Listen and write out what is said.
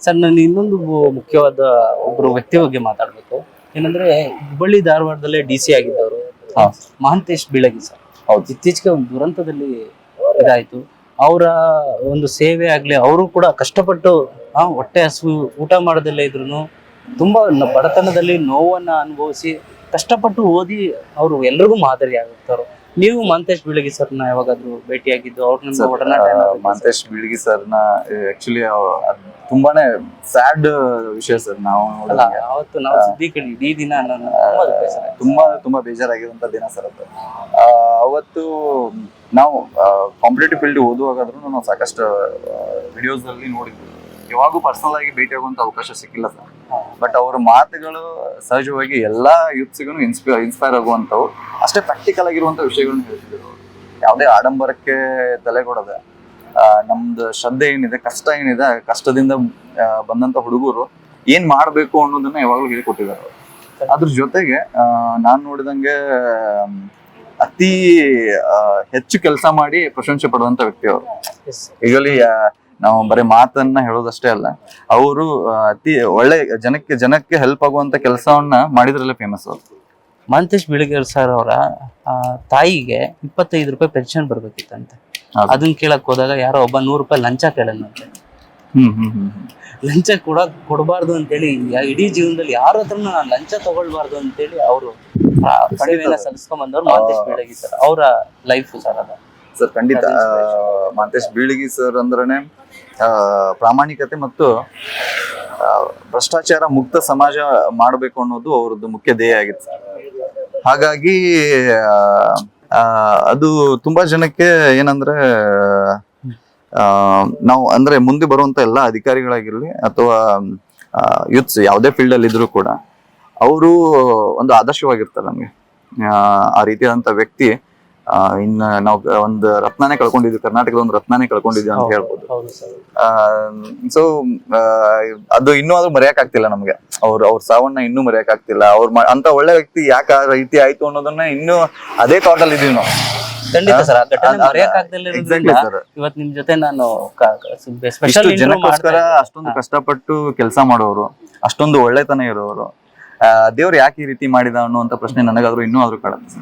Sir ನಾನು ಇನ್ನೊಂದು ಮುಖ್ಯವಾದ ಒಬ್ರು ವ್ಯಕ್ತಿ ಬಗ್ಗೆ ಮಾತಾಡ್ಬೇಕು. ಏನಂದ್ರೆ ಹುಬ್ಬಳ್ಳಿ ಧಾರವಾಡದಲ್ಲೇ DC ಆಗಿದ್ದವರು ಮಹಾಂತೇಶ್ ಬೀಳಗಿ ಸರ್. ಹೌದು. ಇತ್ತೀಚೆಗೆ ಒಂದು ದುರಂತದಲ್ಲಿ ಇದಾಯ್ತು. ಅವರ ಒಂದು ಸೇವೆ ಆಗ್ಲಿ, ಅವರು ಕೂಡ ಕಷ್ಟಪಟ್ಟು ಹೊಟ್ಟೆ ಹಸು ಊಟ ಮಾಡದಲ್ಲೇ ಇದ್ರು ತುಂಬಾ ಬಡತನದಲ್ಲಿ ನೋವನ್ನ ಅನುಭವಿಸಿ ಕಷ್ಟಪಟ್ಟು ಓದಿ ಅವರು ಎಲ್ರಿಗೂ ಮಾದರಿ ಆಗಿರ್ತಾರೆ. ನೀವು ಮಹಾಂತೇಶ್ ಬೀಳಗಿ ಸರ್ನ ಯಾವಾಗಾದ್ರೂ ಭೇಟಿಯಾಗಿದ್ದು ಅವ್ರ ನಿಮ್ಮ ಒಡನಾಟ ಏನಾದ್ರು? ಮಹಾಂತೇಶ್ ಬೀಳಗಿ ಸರ್ನ ಆಕ್ಚುಲಿ ತುಂಬಾನೇ ಸ್ಯಾಡ್ ವಿಷಯ ಸರ್. ನಾವು ಅಲ್ಲ, ಅವತ್ತು ನಾವು ಸುದ್ದಿ ಕೇಳಿ ಇಡೀ ದಿನ ನಾನು ತುಂಬಾ ಬೇಜಾರಾಗಿರುವಂತ ದಿನ ಸರ್ ಅದು. ಅವತ್ತು ನಾವು ಕಾಂಪಿಟೇಟಿವ್ ಫೀಲ್ಡ್ ಓದುವಾಗಾದ್ರೂ ನಾವು ಸಾಕಷ್ಟು ವಿಡಿಯೋಸ್ ಅಲ್ಲಿ ನೋಡಿದ್ವಿ. ಯಾವಾಗೂ ಪರ್ಸನಲ್ ಆಗಿ ಭೇಟಿ ಆಗುವಂತ ಅವಕಾಶ ಸಿಕ್ಕಿಲ್ಲ ಸರ್. ಬಟ್ ಅವ್ರ ಮಾತುಗಳು ಸಹಜವಾಗಿ ಎಲ್ಲಾ ಯೂತ್ಸಿಗೂ ಇನ್ಸ್ಪೈರ್ ಆಗುವಂತವು, ಅಷ್ಟೇ ಪ್ರಾಕ್ಟಿಕಲ್ ಆಗಿರುವಂತ ವಿಷಯಗಳನ್ನ ಹೇಳ್ತಿದ್ರು. ಯಾವುದೇ ಆಡಂಬರಕ್ಕೆ ತಲೆ ಕೊಡದೆ ನಮ್ದು ಶ್ರದ್ಧೆ ಏನಿದೆ, ಕಷ್ಟ ಏನಿದೆ, ಕಷ್ಟದಿಂದ ಬಂದಂತ ಹುಡುಗರು ಏನ್ ಮಾಡ್ಬೇಕು ಅನ್ನೋದನ್ನ ಯಾವಾಗ್ಲೂ ಹೇಳ್ಕೊಟ್ಟಿದ್ದಾರೆ. ಅದ್ರ ಜೊತೆಗೆ ನಾನ್ ನೋಡಿದಂಗೆ ಅತಿ ಹೆಚ್ಚು ಕೆಲಸ ಮಾಡಿ ಪ್ರಶಂಸೆ ಪಡುವಂತ ವ್ಯಕ್ತಿ ಅವರು. ಯೂಶಲಿ ನಾವು ಬರೀ ಮಾತನ್ನ ಹೇಳೋದಷ್ಟೇ ಅಲ್ಲ, ಅವರು ಅತಿ ಒಳ್ಳೆ ಜನಕ್ಕೆ ಹೆಲ್ಪ್ ಆಗುವಂತ ಕೆಲಸವನ್ನ ಮಾಡಿದ್ರಲ್ಲೇ ಫೇಮಸ್ ಅವರು. ಮಹಾಂತೇಶ್ ಬೀಳಗಿ ಸರ್ ಅವರ ತಾಯಿಗೆ 25 ರೂಪಾಯಿ ಪೆನ್ಷನ್ ಬರ್ಬೇಕಿತ್ತಂತೆ. ಅದನ್ನ ಕೇಳಕ್ ಹೋದಾಗ ಯಾರೋ ಒಬ್ಬ 100 ರೂಪಾಯಿ ಲಂಚ ಕೇಳಂತೆ. ಲಂಚ ಕೊಡಬಾರ್ದು ಅಂತೇಳಿ ಇಡೀ ಜೀವನದಲ್ಲಿ ಯಾರ ಹತ್ರ ನಾನು ಲಂಚ ತಗೊಳ್ಬಾರ್ದು ಅಂತೇಳಿ ಅವರು ಸೇವೆಯನ್ನ ಸಲ್ಲಿಸ್ಕೊಂಡ್ ಬಂದವ್ರು ಮಹಾಂತೇಶ್ ಬೀಳಗಿ ಸರ್. ಅವರ ಲೈಫ್ ಸರ್ ಅದ ಸರ್. ಖಂಡಿತ ಮಹಾಂತೇಶ್ ಬೀಳಗಿ ಸರ್ ಅಂದ್ರೇನೆ ಪ್ರಾಮಾಣಿಕತೆ ಮತ್ತು ಭ್ರಷ್ಟಾಚಾರ ಮುಕ್ತ ಸಮಾಜ ಮಾಡಬೇಕು ಅನ್ನೋದು ಅವ್ರದ್ದು ಮುಖ್ಯ ಧ್ಯೇಯ ಆಗಿತ್ತು. ಹಾಗಾಗಿ ಅದು ತುಂಬಾ ಜನಕ್ಕೆ ಏನಂದ್ರೆ ನಾವು ಅಂದ್ರೆ ಮುಂದೆ ಬರುವಂತ ಎಲ್ಲಾ ಅಧಿಕಾರಿಗಳಾಗಿರ್ಲಿ ಅಥವಾ ಯೂತ್ಸ್ ಯಾವುದೇ ಫೀಲ್ಡ್ ಅಲ್ಲಿ ಇದ್ರು ಕೂಡ ಅವರು ಒಂದು ಆದರ್ಶವಾಗಿರ್ತಾರೆ ನಮ್ಗೆ. ಆ ರೀತಿಯಾದಂತ ವ್ಯಕ್ತಿ ಇನ್ನ ನಾವು ಒಂದು ರತ್ನಾನೇ ಕಳ್ಕೊಂಡಿದ್ವಿ, ಕರ್ನಾಟಕದ ಒಂದು ರತ್ನಾನೇ ಕಳ್ಕೊಂಡಿದ್ವಿ ಅಂತ ಹೇಳ್ಬೋದು. ಸೊ ಅದು ಇನ್ನೂ ಆದ್ರೂ ಮರೆಯಕ್ ಆಗ್ತಿಲ್ಲ ನಮ್ಗೆ. ಅವ್ರ ಸಾವನ್ನ ಇನ್ನೂ ಮರೆಯಕ್ ಆಗ್ತಿಲ್ಲ. ಅಂತ ಒಳ್ಳೆ ವ್ಯಕ್ತಿ ಯಾಕೆ ಆ ರೀತಿ ಆಯ್ತು ಅನ್ನೋದನ್ನ ಇನ್ನೂ ಅದೇ ಥಾಟ್ ಅಲ್ಲಿ ಇದೀವಿ ನಾವು. ಖಂಡಿತ ಸರ್. ಆ ಘಟನೆ ಮರೆಯಕ್ಕಾಗ್ದಲ್ಲ. ಇವತ್ತು ನಿಮ್ ಜೊತೆ ನಾನು ಸ್ಪೆಷಲ್ ಜನಕ್ಕೋಸ್ಕರ ಅಷ್ಟೊಂದು ಕಷ್ಟಪಟ್ಟು ಕೆಲಸ ಮಾಡೋರು, ಅಷ್ಟೊಂದು ಒಳ್ಳೆತನ ಇರೋರು, ದೇವ್ರು ಯಾಕೆ ಈ ರೀತಿ ಮಾಡಿದ ಅನ್ನುವಂತ ಪ್ರಶ್ನೆ ನನಗಾದ್ರೂ ಇನ್ನೂ ಆದ್ರೂ ಕಾಡುತ್ತೆ.